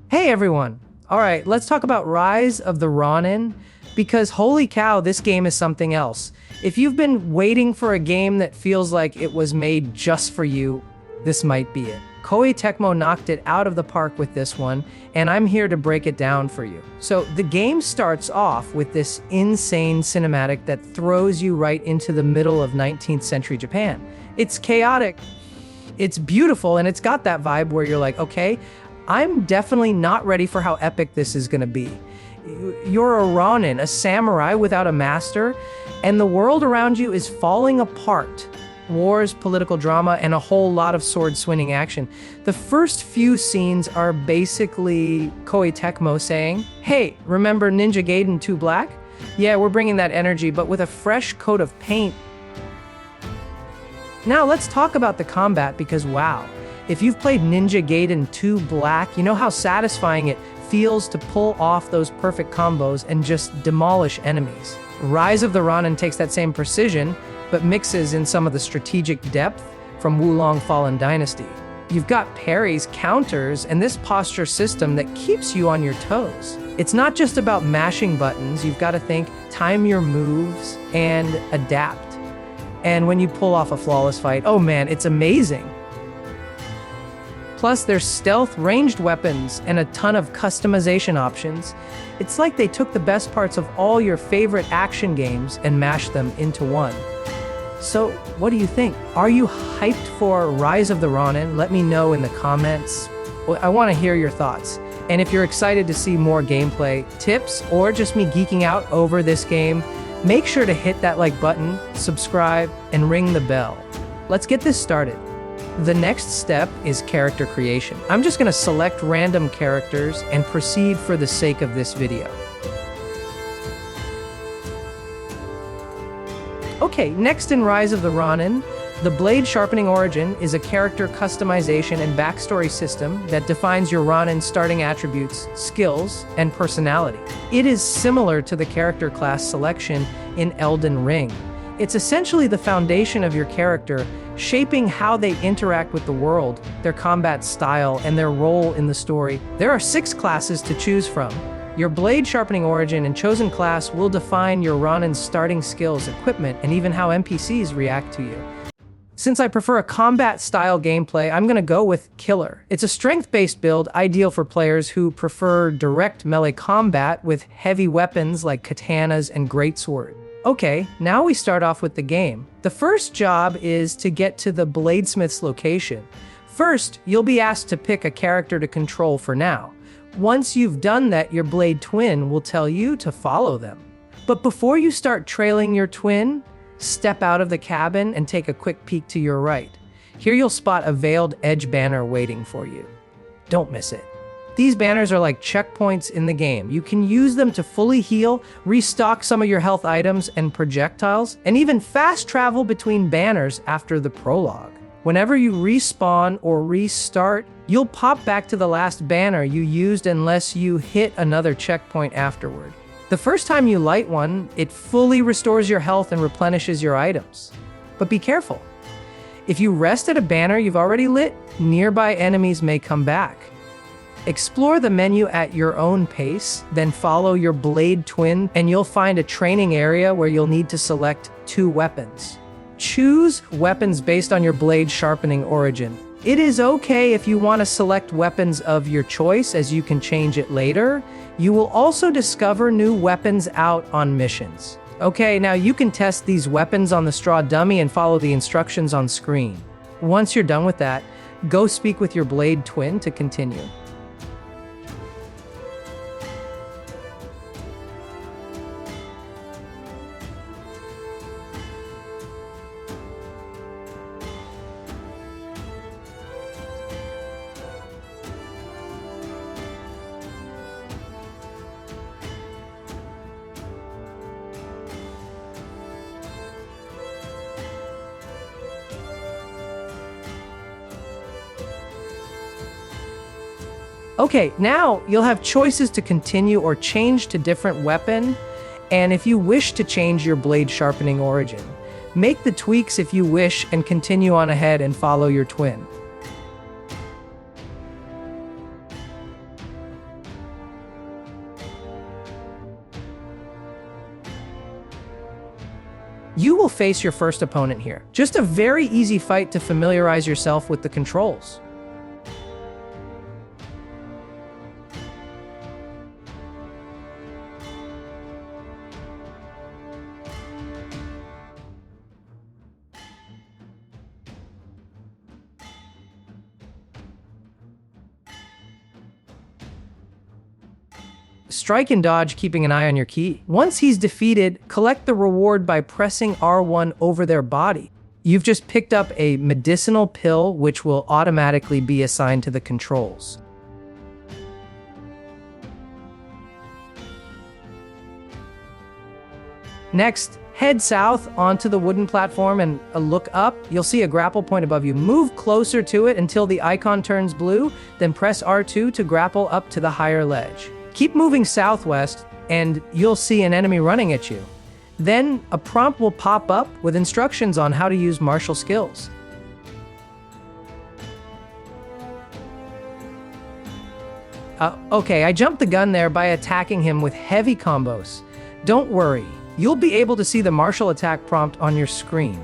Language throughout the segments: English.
Hey everyone! Alright, let's talk about Rise of the Ronin, because holy cow, this game is something else. If you've been waiting for a game that feels like it was made just for you, this might be it. Koei Tecmo knocked it out of the park with this one, and I'm here to break it down for you. So the game starts off with this insane cinematic that throws you right into the middle of 19th century Japan. It's chaotic, it's beautiful, and it's got that vibe where you're like, okay, I'm definitely not ready for how epic this is gonna be. You're a Ronin, a samurai without a master, and the world around you is falling apart. Wars, political drama, and a whole lot of sword-swinging action. The first few scenes are basically Koei Tecmo saying, hey, remember Ninja Gaiden 2 Black? Yeah, we're bringing that energy, but with a fresh coat of paint. Now let's talk about the combat, because wow. If you've played Ninja Gaiden 2 Black, you know how satisfying it feels to pull off those perfect combos and just demolish enemies. Rise of the Ronin takes that same precision, but mixes in some of the strategic depth from Wulong Fallen Dynasty. You've got parries, counters, and this posture system that keeps you on your toes. It's not just about mashing buttons, you've got to think, time your moves, and adapt. And when you pull off a flawless fight, oh man, it's amazing. Plus, there's stealth, ranged weapons, and a ton of customization options. It's like they took the best parts of all your favorite action games and mashed them into one. So, what do you think? Are you hyped for Rise of the Ronin? Let me know in the comments. I want to hear your thoughts. And if you're excited to see more gameplay tips, or just me geeking out over this game, make sure to hit that like button, subscribe, and ring the bell. Let's get this started. The next step is character creation. I'm just going to select random characters and proceed for the sake of this video. Okay, next in Rise of the Ronin, the Blade Sharpening Origin is a character customization and backstory system that defines your Ronin's starting attributes, skills, and personality. It is similar to the character class selection in Elden Ring. It's essentially the foundation of your character, shaping how they interact with the world, their combat style, and their role in the story. There are 6 classes to choose from. Your Blade Sharpening Origin and chosen class will define your Ronin's starting skills, equipment, and even how NPCs react to you. Since I prefer a combat-style gameplay, I'm gonna go with Killer. It's a strength-based build, ideal for players who prefer direct melee combat with heavy weapons like katanas and greatsword. Okay, now we start off with the game. The first job is to get to the Bladesmith's location. First, you'll be asked to pick a character to control for now. Once you've done that, your Blade Twin will tell you to follow them. But before you start trailing your twin, step out of the cabin and take a quick peek to your right. Here you'll spot a veiled edge banner waiting for you. Don't miss it. These banners are like checkpoints in the game. You can use them to fully heal, restock some of your health items and projectiles, and even fast travel between banners after the prologue. Whenever you respawn or restart, you'll pop back to the last banner you used unless you hit another checkpoint afterward. The first time you light one, it fully restores your health and replenishes your items. But be careful. If you rest at a banner you've already lit, nearby enemies may come back. Explore the menu at your own pace, then follow your Blade Twin, and you'll find a training area where you'll need to select 2 weapons. Choose weapons based on your Blade Sharpening Origin. It is okay if you want to select weapons of your choice, as you can change it later. You will also discover new weapons out on missions. Okay, now you can test these weapons on the straw dummy and follow the instructions on screen. Once you're done with that, go speak with your Blade Twin to continue. Okay, now you'll have choices to continue or change to different weapon, and if you wish to change your Blade Sharpening Origin, make the tweaks if you wish and continue on ahead and follow your twin. You will face your first opponent here. Just a very easy fight to familiarize yourself with the controls. Strike and dodge, keeping an eye on your ki. Once he's defeated, collect the reward by pressing R1 over their body. You've just picked up a medicinal pill, which will automatically be assigned to the controls. Next, head south onto the wooden platform and look up. You'll see a grapple point above you. Move closer to it until the icon turns blue, then press R2 to grapple up to the higher ledge. Keep moving southwest, and you'll see an enemy running at you. Then, a prompt will pop up with instructions on how to use martial skills. Okay, I jumped the gun there by attacking him with heavy combos. Don't worry, you'll be able to see the martial attack prompt on your screen.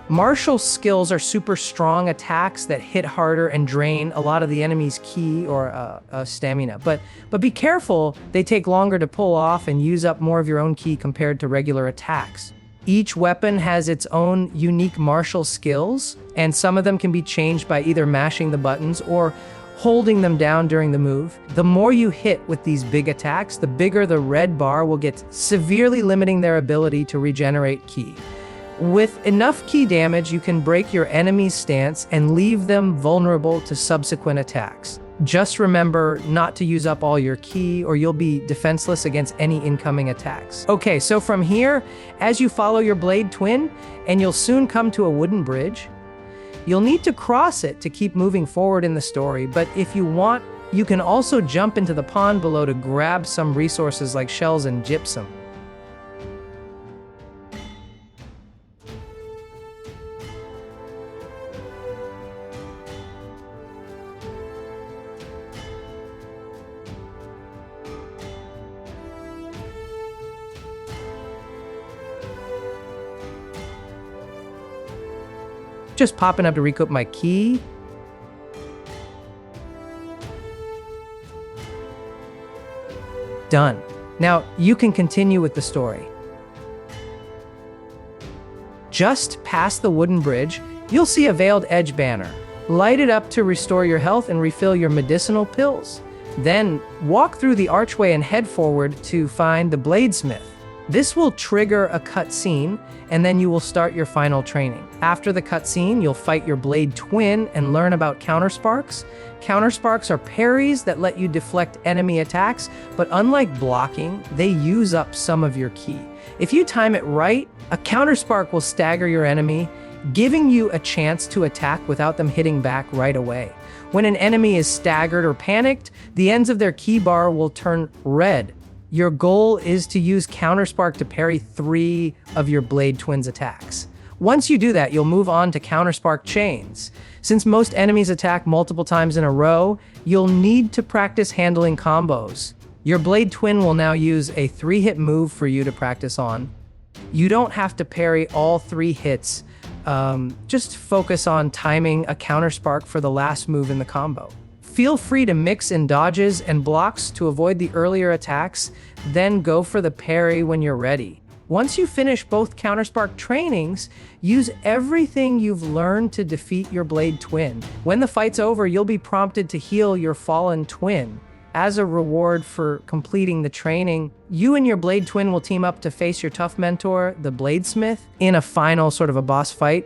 Martial skills are super strong attacks that hit harder and drain a lot of the enemy's ki or stamina. But be careful, they take longer to pull off and use up more of your own ki compared to regular attacks. Each weapon has its own unique martial skills, and some of them can be changed by either mashing the buttons or holding them down during the move. The more you hit with these big attacks, the bigger the red bar will get, severely limiting their ability to regenerate ki. With enough ki damage, you can break your enemy's stance and leave them vulnerable to subsequent attacks. Just remember not to use up all your ki or you'll be defenseless against any incoming attacks. Okay, so from here, as you follow your blade twin, and you'll soon come to a wooden bridge, you'll need to cross it to keep moving forward in the story, but if you want, you can also jump into the pond below to grab some resources like shells and gypsum. Just popping up to recoup my ki. Done. Now you can continue with the story. Just past the wooden bridge, you'll see a veiled edge banner. Light it up to restore your health and refill your medicinal pills. Then walk through the archway and head forward to find the Bladesmith. This will trigger a cutscene, and then you will start your final training. After the cutscene, you'll fight your blade twin and learn about countersparks. Countersparks are parries that let you deflect enemy attacks, but unlike blocking, they use up some of your ki. If you time it right, a counterspark will stagger your enemy, giving you a chance to attack without them hitting back right away. When an enemy is staggered or panicked, the ends of their ki bar will turn red. Your goal is to use Counterspark to parry 3 of your Blade Twin's attacks. Once you do that, you'll move on to Counterspark chains. Since most enemies attack multiple times in a row, you'll need to practice handling combos. Your Blade Twin will now use a 3-hit move for you to practice on. You don't have to parry all 3 hits. Just focus on timing a Counterspark for the last move in the combo. Feel free to mix in dodges and blocks to avoid the earlier attacks, then go for the parry when you're ready. Once you finish both Counterspark trainings, use everything you've learned to defeat your Blade Twin. When the fight's over, you'll be prompted to heal your fallen twin. As a reward for completing the training, you and your Blade Twin will team up to face your tough mentor, the Bladesmith, in a final sort of a boss fight.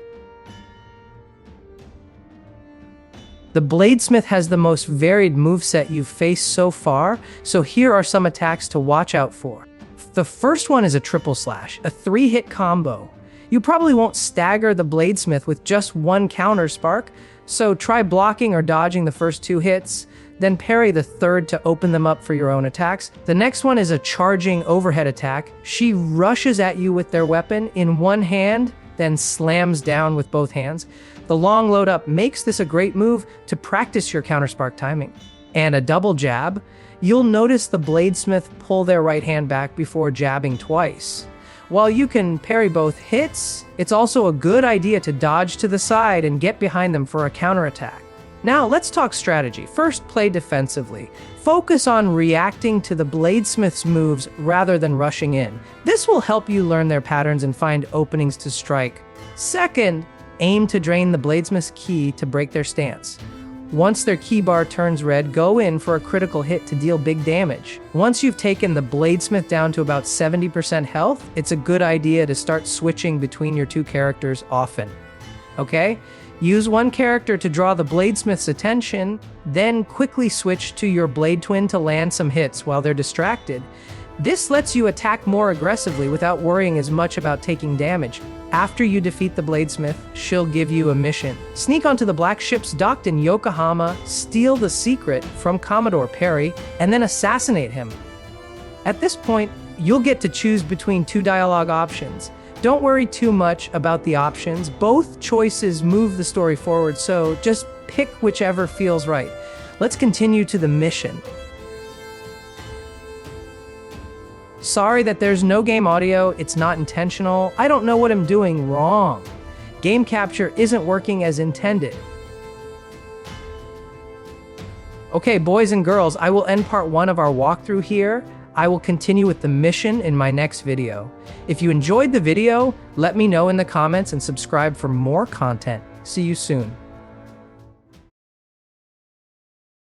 The Bladesmith has the most varied moveset you've faced so far, so here are some attacks to watch out for. The first one is a triple slash, a 3-hit combo. You probably won't stagger the Bladesmith with just one Counterspark, so try blocking or dodging the first 2 hits, then parry the third to open them up for your own attacks. The next one is a charging overhead attack. She rushes at you with their weapon in one hand, then slams down with both hands. The long load up makes this a great move to practice your Counterspark timing. And a double jab, you'll notice the Bladesmith pull their right hand back before jabbing twice. While you can parry both hits, it's also a good idea to dodge to the side and get behind them for a counterattack. Now, let's talk strategy. First, play defensively. Focus on reacting to the Bladesmith's moves rather than rushing in. This will help you learn their patterns and find openings to strike. Second, aim to drain the Bladesmith's ki to break their stance. Once their ki bar turns red, go in for a critical hit to deal big damage. Once you've taken the Bladesmith down to about 70% health, it's a good idea to start switching between your two characters often. Okay? Use one character to draw the Bladesmith's attention, then quickly switch to your Blade Twin to land some hits while they're distracted. This lets you attack more aggressively without worrying as much about taking damage. After you defeat the Bladesmith, she'll give you a mission. Sneak onto the black ships docked in Yokohama, steal the secret from Commodore Perry, and then assassinate him. At this point, you'll get to choose between two dialogue options. Don't worry too much about the options. Both choices move the story forward, so just pick whichever feels right. Let's continue to the mission. Sorry that there's no game audio, it's not intentional. I don't know what I'm doing wrong. Game capture isn't working as intended. Okay, boys and girls, I will end part 1 of our walkthrough here. I will continue with the mission in my next video. If you enjoyed the video, let me know in the comments and subscribe for more content. See you soon.